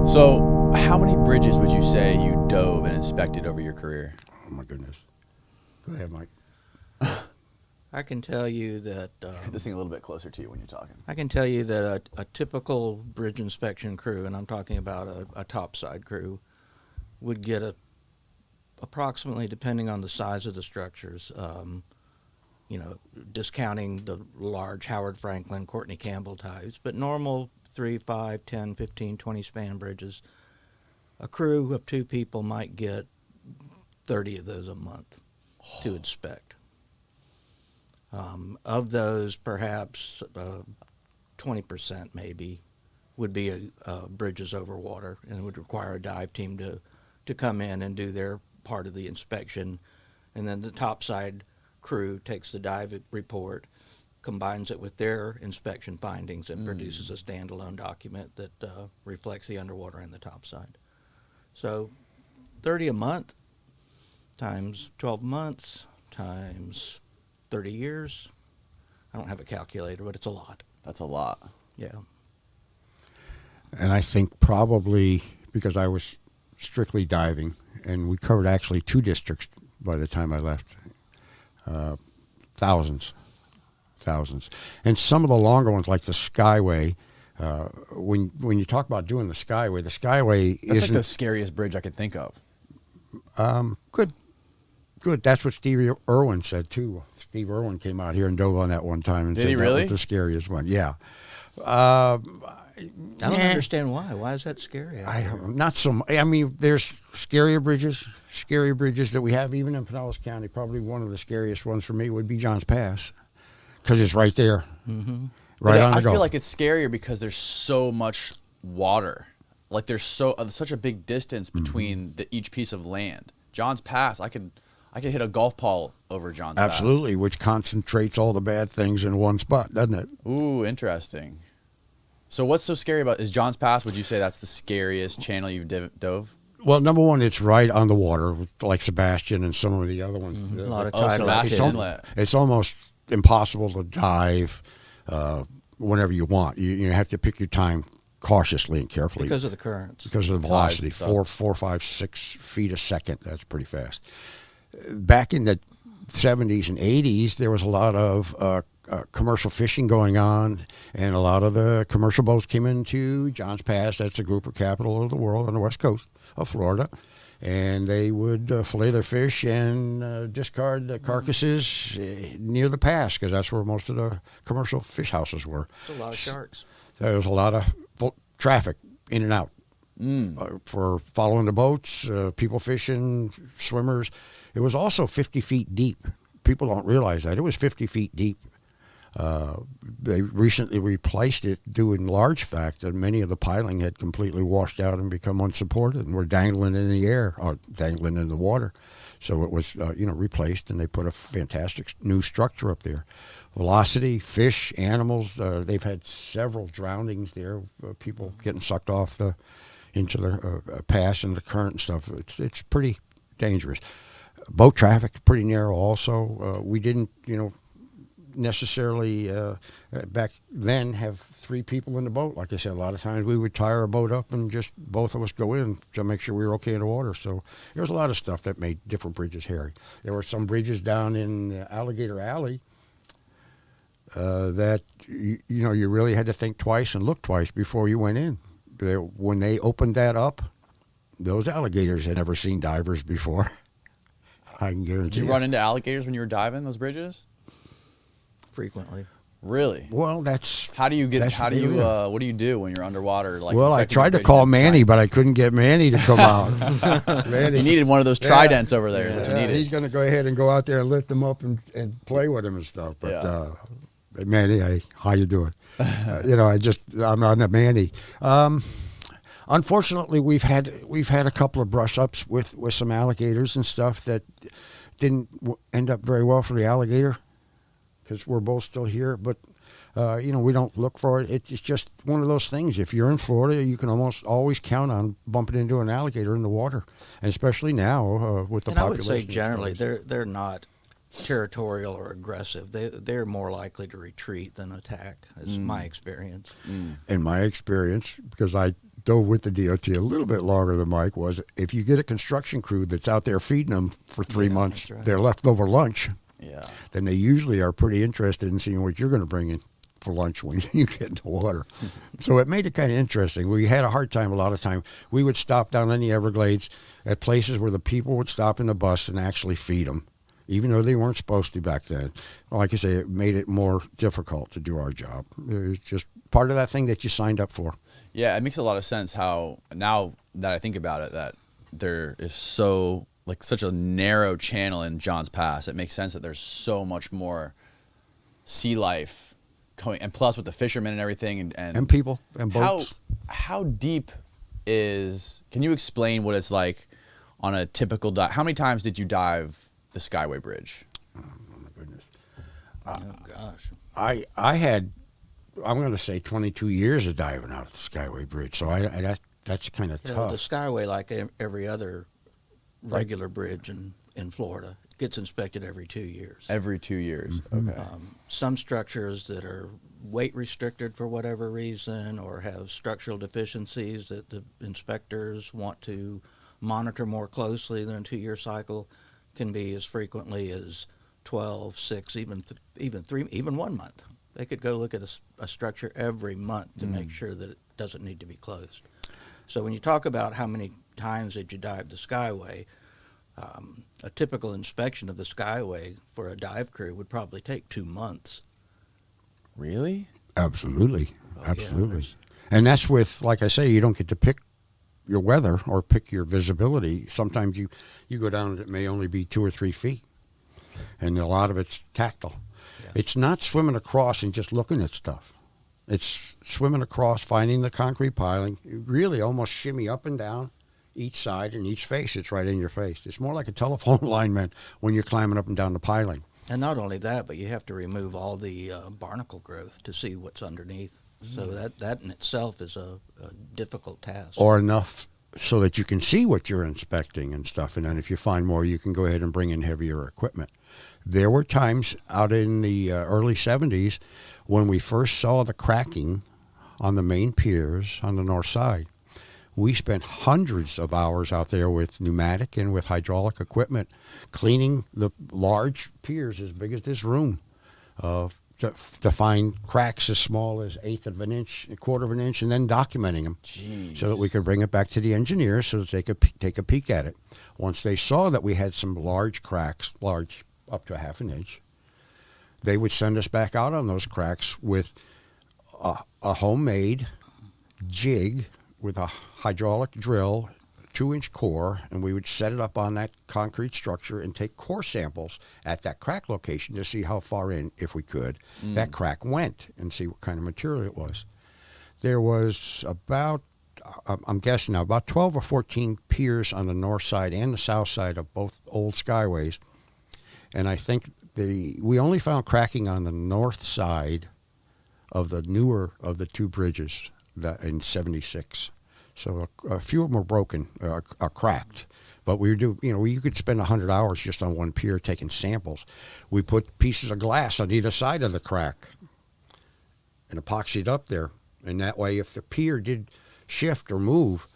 So, how many bridges would you say you dove and inspected over your career? Oh my goodness. Go ahead, Mike. I can tell you that This thing a little bit closer to you when you're talking. I can tell you that a typical bridge inspection crew, and I'm talking about a topside crew, would get approximately, depending on the size of the structures, discounting the large Howard Franklin, Courtney Campbell types, but normal 3, 5, 10, 15, 20 span bridges, a crew of 2 people might get 30 of those a month to inspect. Of those, perhaps 20% maybe would be bridges over water, and would require a dive team to come in and do their part of the inspection. And then the topside crew takes the dive report, combines it with their inspection findings, and produces a standalone document that reflects the underwater and the topside. So 30 a month times 12 months times 30 years. I don't have a calculator, but it's a lot. That's a lot. Yeah. And I think probably because I was strictly diving, and we covered actually 2 districts by the time I left. Thousands. And some of the longer ones, like the Skyway, when you talk about doing the Skyway That's isn't like the scariest bridge I could think of. Good. That's what Steve Irwin said too. Steve Irwin came out here and dove on that one time and Did said he really? that was the scariest one. Yeah. I don't understand why. Why is that scary? I mean, there's scary bridges that we have even in Pinellas County. Probably one of the scariest ones for me would be Johns Pass, because it's right there, right on the go. I feel like it's scarier because there's so much water. Like there's such a big distance between each piece of land. Johns Pass, I could hit a golf ball over Johns Pass. Absolutely, which concentrates all the bad things in one spot, doesn't it? Ooh, interesting. So what's so scary about, is Johns Pass, would you say that's the scariest channel you've dove? Well, number one, it's right on the water, like Sebastian and some of the other ones. A lot of tidal. Sebastian Inlet. It's almost impossible to dive whenever you want. You have to pick your time cautiously and carefully. Because of the currents. Because of the velocity, Tides and 4, 5, 6 feet a second. That's pretty fast. Back in the 70s and 80s, there was a lot of commercial fishing going on, and a lot of the commercial boats came into Johns Pass. That's the grouper capital of the world on the west coast of Florida. And they would fillet their fish and discard the carcasses near the pass, because that's where most of the commercial fish houses were. There's a lot of sharks. There was a lot of traffic in and out for following the boats, people fishing, swimmers. It was also 50 feet deep. People don't realize that. It was 50 feet deep. They recently replaced it due in large fact that many of the piling had completely washed out and become unsupported and were dangling in the air or dangling in the water. So it was replaced, and they put a fantastic new structure up there. Velocity, fish, animals. They've had several drownings there. People getting sucked off into the pass and the current and stuff. It's pretty dangerous. Boat traffic pretty narrow. Also, we didn't necessarily back then have 3 people in the boat. Like I said, a lot of times we would tire a boat up and just both of us go in to make sure we were okay in the water. So there was a lot of stuff that made different bridges hairy. There were some bridges down in Alligator Alley that you really had to think twice and look twice before you went in. When they opened that up, those alligators had never seen divers before. I can guarantee. Did you run into alligators when you were diving those bridges? Frequently. Really? Well, that's what do you do when you're underwater? Well, I tried to call Manny, but I couldn't get Manny to come out. Manny, you needed one of those tridents over there. Is what you needed. He's going to go ahead and go out there and lift them up and play with them and stuff. But Manny, how you doing? I'm not a Manny. Unfortunately, we've had a couple of brush ups with some alligators and stuff that didn't end up very well for the alligator, because we're both still here. But we don't look for it. It's just one of those things. If you're in Florida, you can almost always count on bumping into an alligator in the water, and especially now with the population. I would say generally they're not territorial or aggressive. They're more likely to retreat than attack. Is my experience. In my experience, because I dove with the DOT a little bit longer than Mike was, if you get a construction crew that's out there feeding them for 3 months, that's right. their leftover lunch, Yeah. then they usually are pretty interested in seeing what you're going to bring in for lunch when you get into water. So it made it kind of interesting. We had a hard time a lot of time. We would stop down in the Everglades at places where the people would stop in the bus and actually feed them, even though they weren't supposed to back then. Well, like I say, it made it more difficult to do our job. It was just part of that thing that you signed up for. Yeah, it makes a lot of sense how, now that I think about it, that there is such a narrow channel in John's Pass. It makes sense that there's so much more sea life going, and plus with the fishermen and everything, And people and boats. How deep can you explain what it's like on a typical dive? How many times did you dive the Skyway Bridge? Oh my goodness. Oh gosh. I had, I'm going to say 22 years of diving out of the Skyway Bridge. So that's kind of tough. The Skyway, like every other regular bridge in Florida, gets inspected every 2 years. Every 2 years. Okay. Some structures that are weight restricted for whatever reason or have structural deficiencies that the inspectors want to monitor more closely than a 2-year cycle can be as frequently as 12, 6, even 3, even 1 month. They could go look at a structure every month to make sure that it doesn't need to be closed. So when you talk about how many times did you dive the Skyway, a typical inspection of the Skyway for a dive crew would probably take 2 months. Really? Absolutely. Absolutely. Yeah. And that's with, like I say, you don't get to pick your weather or pick your visibility. Sometimes you go down and it may only be 2 or 3 feet. And a lot of it's tactile. Yeah. It's not swimming across and just looking at stuff. It's swimming across, finding the concrete piling, you really almost shimmy up and down each side and each face. It's right in your face. It's more like a telephone lineman when you're climbing up and down the piling. And not only that, but you have to remove all the barnacle growth to see what's underneath. So that in itself is a difficult task. Or enough so that you can see what you're inspecting and stuff. And then if you find more, you can go ahead and bring in heavier equipment. There were times out in the early 70s when we first saw the cracking on the main piers on the north side. We spent hundreds of hours out there with pneumatic and with hydraulic equipment cleaning the large piers as big as this room to find cracks as small as 1/8 of an inch, 1/4 of an inch, and then documenting them. Jeez. So that we could bring it back to the engineers so that they could take a peek at it. Once they saw that we had some large cracks, large up to 1/2 an inch, they would send us back out on those cracks with a homemade jig with a hydraulic drill, 2-inch core, and we would set it up on that concrete structure and take core samples at that crack location to see how far in, if we could, that crack went and see what kind of material it was. There was about, I'm guessing now, about 12 or 14 piers on the north side and the south side of both old Skyways. And I think we only found cracking on the north side of the newer of the 2 bridges in 76. So a few of them were broken, are cracked. But you could spend 100 hours just on one pier taking samples. We put pieces of glass on either side of the crack and epoxied up there. And that way, if the pier did shift or move,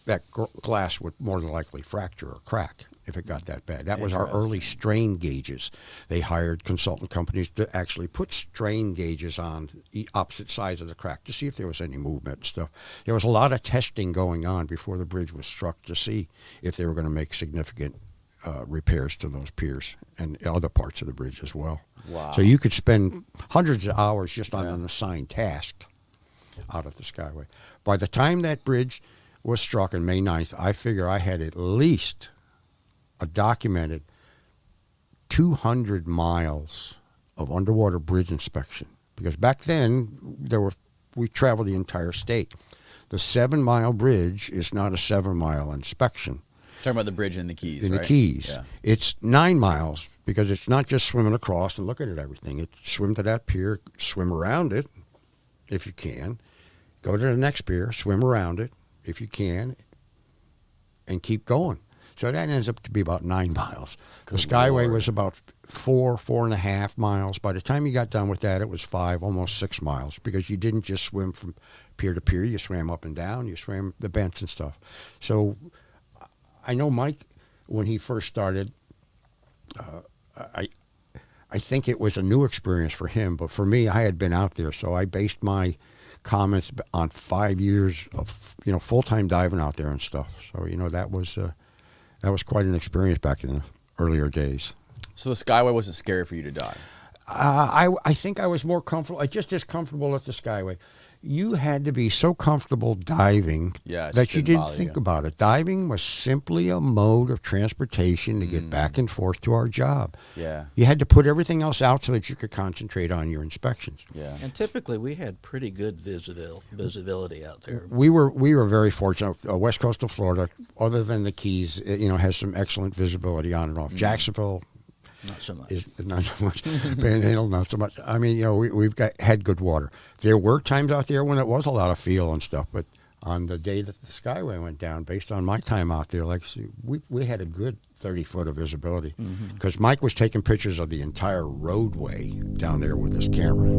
that glass would more than likely fracture or crack if it got that bad. That was our early strain gauges. They hired consultant companies to actually put strain gauges on opposite sides of the crack to see if there was any movement and stuff. There was a lot of testing going on before the bridge was struck to see if they were going to make significant repairs to those piers and other parts of the bridge as well. Wow. So you could spend hundreds of hours just on an assigned task out at the Skyway. By the time that bridge was struck on May 9th, I figure I had at least a documented 200 miles of underwater bridge inspection. Because back then, we traveled the entire state. The 7-mile bridge is not a 7-mile inspection. Talking about the bridge in the Keys, In right? the Keys. Yeah. It's 9 miles because it's not just swimming across and looking at everything. It's swim to that pier, swim around it if you can, go to the next pier, swim around it if you can, and keep going. So that ends up to be about 9 miles. The Skyway Lord. was about 4.5 miles. By the time you got done with that, it was 5, almost 6 miles, because you didn't just swim from pier to pier. You swam up and down. You swam the bents and stuff. So I know Mike, when he first started, I think it was a new experience for him. But for me, I had been out there, so I based my comments on 5 years of full-time diving out there and stuff. So that was quite an experience back in the earlier days. So the Skyway wasn't scary for you to dive. I think I was more comfortable, just as comfortable at the Skyway. You had to be so comfortable diving Yeah, it that just you didn't didn't bother think you. about it. Diving was simply a mode of transportation to get back and forth to our job. Yeah. You had to put everything else out so that you could concentrate on your inspections. Yeah. And typically, we had pretty good visibility out there. We were very fortunate. West coast of Florida, other than the Keys, has some excellent visibility on and off. Jacksonville Not so much. is not so much. Panhandle, not so much. I mean, we've had good water. There were times out there when it was a lot of feel and stuff, but on the day that the Skyway went down, based on my time out there, like I said, we had a good 30 foot of visibility, because Mike was taking pictures of the entire roadway down there with his camera.